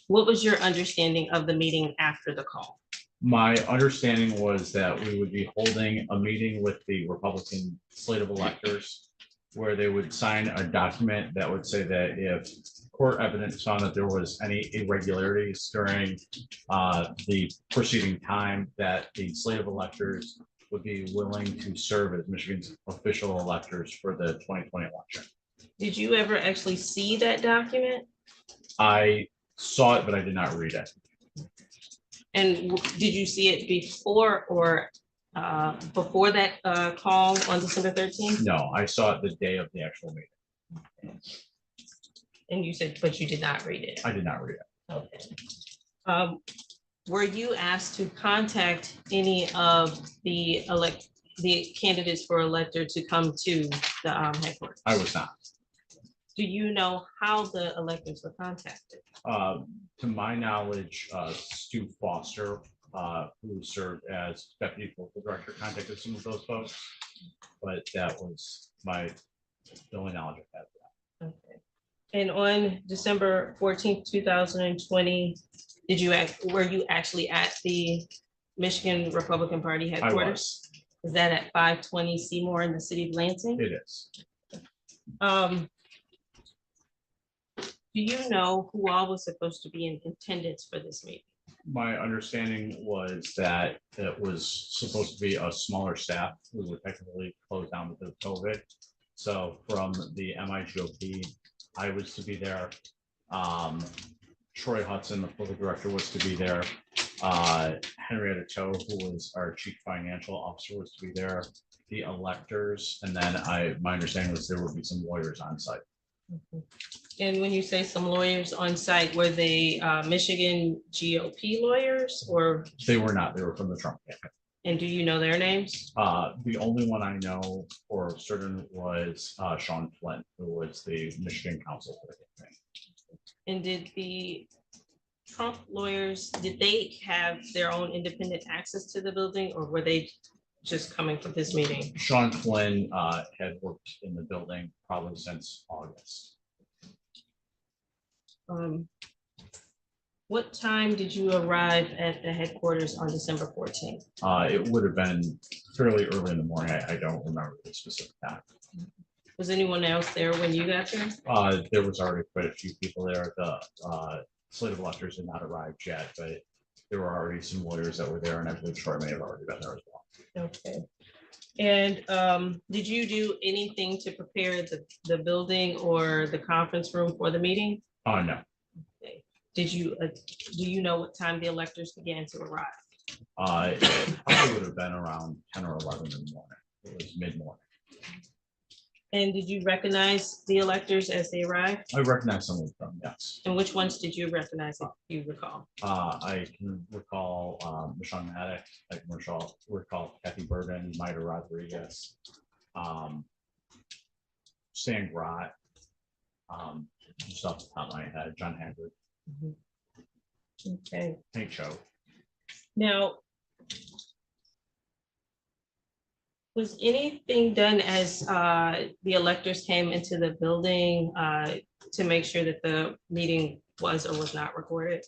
B: what was your understanding of the meeting after the call?
G: My understanding was that we would be holding a meeting with the Republican slate of electors where they would sign a document that would say that if court evidence found that there was any irregularities during the preceding time, that the slate of electors would be willing to serve as Michigan's official electors for the 2020 election.
B: Did you ever actually see that document?
G: I saw it, but I did not read it.
B: And did you see it before or before that call on December 13th?
G: No, I saw it the day of the actual meeting.
B: And you said, but you did not read it.
G: I did not read it.
B: Okay. Were you asked to contact any of the candidates for elector to come to the headquarters?
G: I was not.
B: Do you know how the electors were contacted?
G: To my knowledge, Stu Foster, who served as deputy political director, contacted some of those folks, but that was the only knowledge I had.
B: Okay. And on December 14th, 2020, Did you act, were you actually at the Michigan Republican Party
G: I
B: headquarters?
G: was,
B: Is that at 520 Seymour in the city of Lansing?
G: it is.
B: Do you know who all was supposed to be in attendance for this meeting?
G: My understanding was that it was supposed to be a smaller staff. We were technically closed down because of COVID. So from the MIGOP, I was to be there. Troy Hudson, the political director, was to be there. Henrietta Cho, who was our chief financial officer, was to be there. The electors, and then my understanding was there would be some lawyers on site.
B: And when you say some lawyers on site, were they Michigan GOP lawyers or?
G: They were not, they were from the Trump campaign.
B: And do you know their names?
G: The only one I know for certain was Sean Flint, who was the Michigan counsel for the campaign.
B: And did the Trump lawyers, did they have their own independent access to the building or were they just coming for this meeting?
G: Sean Flynn had worked in the building probably since August.
B: What time did you arrive at the headquarters on December 14th?
G: It would have been fairly early in the morning. I don't remember the specific time.
B: Was anyone else there when you got there?
G: There was already quite a few people there. The slate of electors had not arrived yet, but there were already some lawyers that were there, and I believe Troy may have already been there as well.
B: Okay. And did you do anything to prepare the building or the conference room for the meeting?
G: No.
B: Okay. Did you, do you know what time the electors began to arrive?
G: It probably would have been around 10 or 11 in the morning. It was mid-morning.
B: And did you recognize the electors as they arrived?
G: I recognize some of them, yes.
B: And which ones did you recognize, if you recall?
G: I can recall Michelle Maddox, I can recall Kathy Burden, Maida Rodriguez, Stan Grott, just off the top of my head, John Haggard.
B: Okay.
G: Hank Cho.
B: Now, was anything done as the electors came into the building to make sure that the meeting was or was not recorded?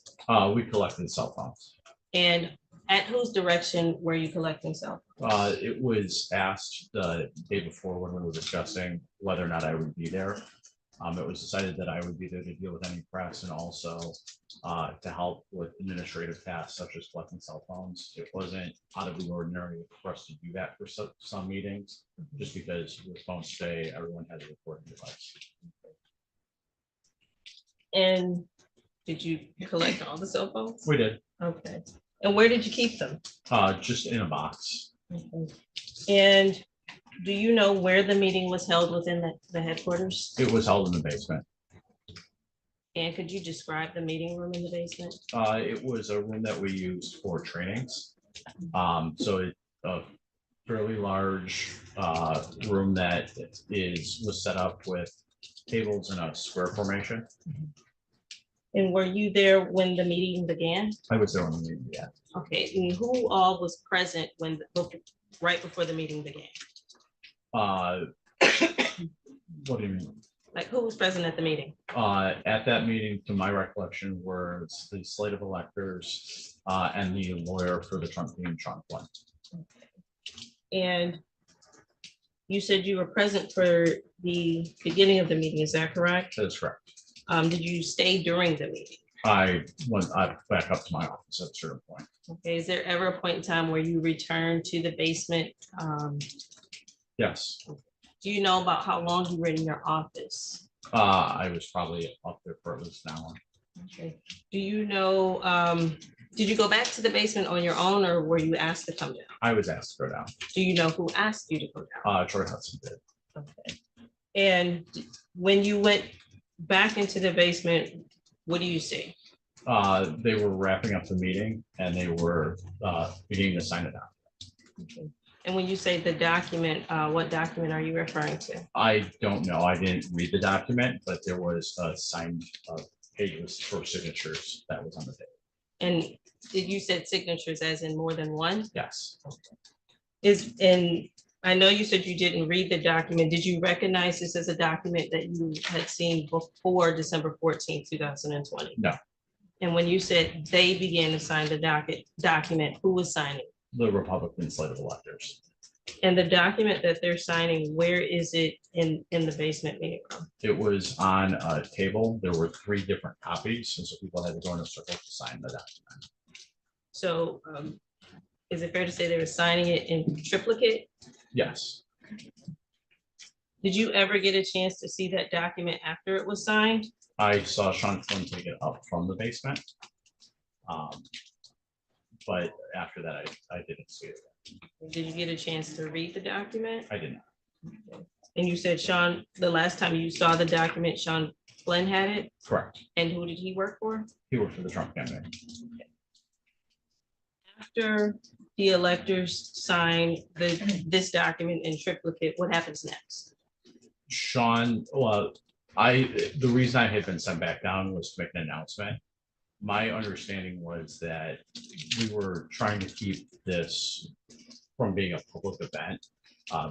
G: We collected cell phones.
B: And at whose direction were you collecting cell phones?
G: It was asked the day before when we were discussing whether or not I would be there. It was decided that I would be there to deal with any press and also to help with administrative tasks such as collecting cell phones. It wasn't out of the ordinary for us to do that for some meetings, just because with phones today, everyone has a recording device.
B: And did you collect all the cell phones?
G: We did.
B: Okay. And where did you keep them?
G: Just in a box.
B: Okay. And do you know where the meeting was held within the headquarters?
G: It was held in the basement.
B: And could you describe the meeting room in the basement?
G: It was a room that we used for trainings. So it's a fairly large room that was set up with tables in a square formation.
B: And were you there when the meeting began?
G: I was there when the meeting began.
B: Okay, and who all was present when, right before the meeting began?
G: What do you mean?
B: Like who was present at the meeting?
G: At that meeting, to my recollection, were the slate of electors and the lawyer for the Trump team, Sean Flynn.
B: And you said you were present for the beginning of the meeting, is that correct?
G: That is correct.
B: Did you stay during the meeting?
G: I went back up to my office at a certain point.
B: Okay, is there ever a point in time where you returned to the basement?
G: Yes.
B: Do you know about how long you were in your office?
G: I was probably up there for at least an hour.
B: Okay. Do you know, did you go back to the basement on your own or were you asked to come down?
G: I was asked to go down.
B: Do you know who asked you to go down?
G: Troy Hudson did.
B: Okay. And when you went back into the basement, what do you see?
G: They were wrapping up the meeting and they were beginning to sign it out.
B: Okay. And when you say the document, what document are you referring to?
G: I don't know. I didn't read the document, but there was a signed pages for signatures that was on the table.
B: And did you said signatures as in more than one?
G: Yes.
B: And I know you said you didn't read the document. Did you recognize this as a document that you had seen before December 14th, 2020?
G: No.
B: And when you said they began to sign the document, who was signing?
G: The Republican slate of electors.
B: And the document that they're signing, where is it in the basement meeting room?
G: It was on a table. There were 3 different copies, and so people had to go in a circle to sign the document.
B: So is it fair to say they were signing it in triplicate?
G: Yes,
B: Did you ever get a chance to see that document after it was signed?
G: I saw Sean Flynn take it up from the basement. But after that, I didn't see it.
B: Did you get a chance to read the document?
G: I did not.
B: And you said Sean, the last time you saw the document, Sean Flynn had it?
G: Correct.
B: And who did he work for?
G: He worked for the Trump campaign.
B: After the electors sign this document in triplicate, what happens next?
G: Sean, well, the reason I had been sent back down was to make an announcement. My understanding was that we were trying to keep this from being a public event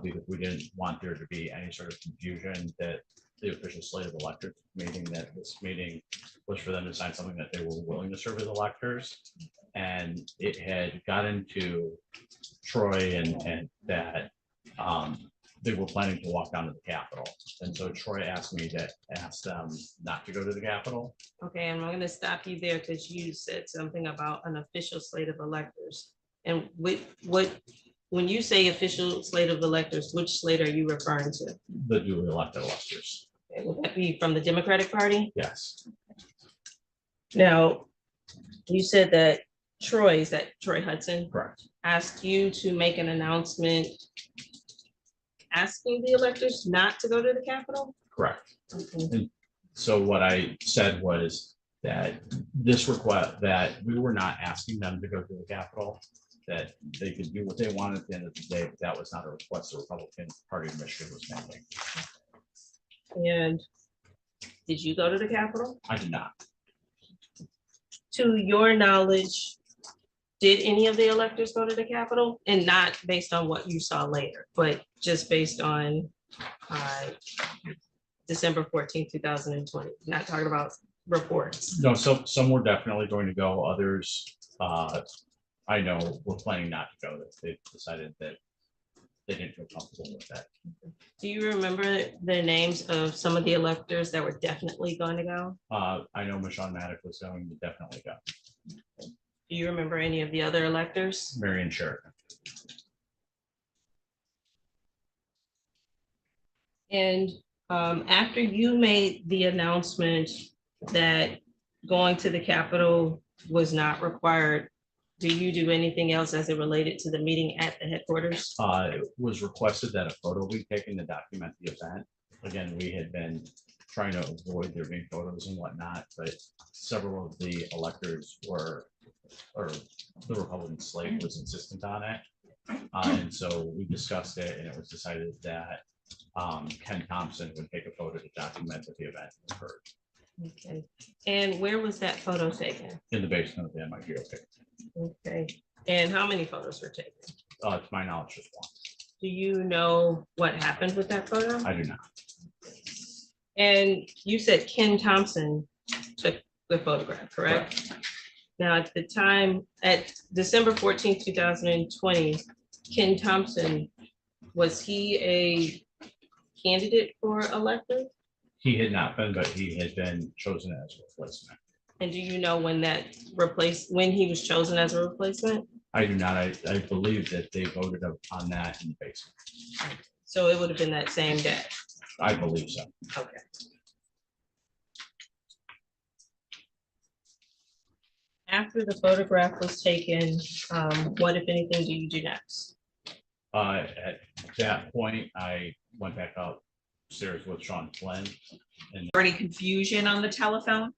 G: because we didn't want there to be any sort of confusion that the official slate of electors meeting, that this meeting was for them to sign something that they were willing to serve as electors. And it had gotten to Troy and that they were planning to walk down to the Capitol. And so Troy asked me to ask them not to go to the Capitol.
B: Okay, and I'm gonna stop you there because you said something about an official slate of electors. And when you say official slate of electors, which slate are you referring to?
G: The duly elected electors.
B: Okay, would that be from the Democratic Party?
G: Yes,
B: Now, you said that Troy, is that Troy Hudson,
G: correct.
B: asked you to make an announcement asking the electors not to go to the Capitol?
G: Correct.
B: Okay.
G: So what I said was that this request, that we were not asking them to go to the Capitol, that they could do what they wanted at the end of the day, but that was not a request the Republican Party of Michigan was making.
B: And did you go to the Capitol?
G: I did not.
B: To your knowledge, did any of the electors go to the Capitol? And not based on what you saw later, but just based on December 14th, 2020, not talking about reports.
G: No, so some were definitely going to go. Others, I know were planning not to go. They decided that they didn't feel comfortable with that.
B: Do you remember the names of some of the electors that were definitely going to go?
G: I know Michonne Maddox was going to definitely go.
B: Do you remember any of the other electors?
G: Marion Sheridan.
B: And after you made the announcement that going to the Capitol was not required, do you do anything else as it related to the meeting at the headquarters?
G: It was requested that a photo be taken to document the event. Again, we had been trying to avoid there being photos and whatnot, but several of the electors were, or the Republican slate was insistent on it. And so we discussed it and it was decided that Ken Thompson would take a photo to document that the event occurred.
B: Okay, and where was that photo taken?
G: In the basement of the MIT.
B: Okay, and how many photos were taken?
G: To my knowledge, just one.
B: Do you know what happened with that photo?
G: I do not.
B: And you said Ken Thompson took the photograph, correct? Now, at the time, at December 14th, 2020, Ken Thompson, was he a candidate for elector?
G: He had not been, but he had been chosen as a replacement.
B: And do you know when when he was chosen as a replacement?
G: I do not. I believe that they voted on that in the basement.
B: So it would have been that same day.
G: I believe so.
B: Okay. After the photograph was taken, what, if anything, do you do next?
G: At that point, I went back upstairs with Sean Flynn.
E: Or any confusion on the telephone?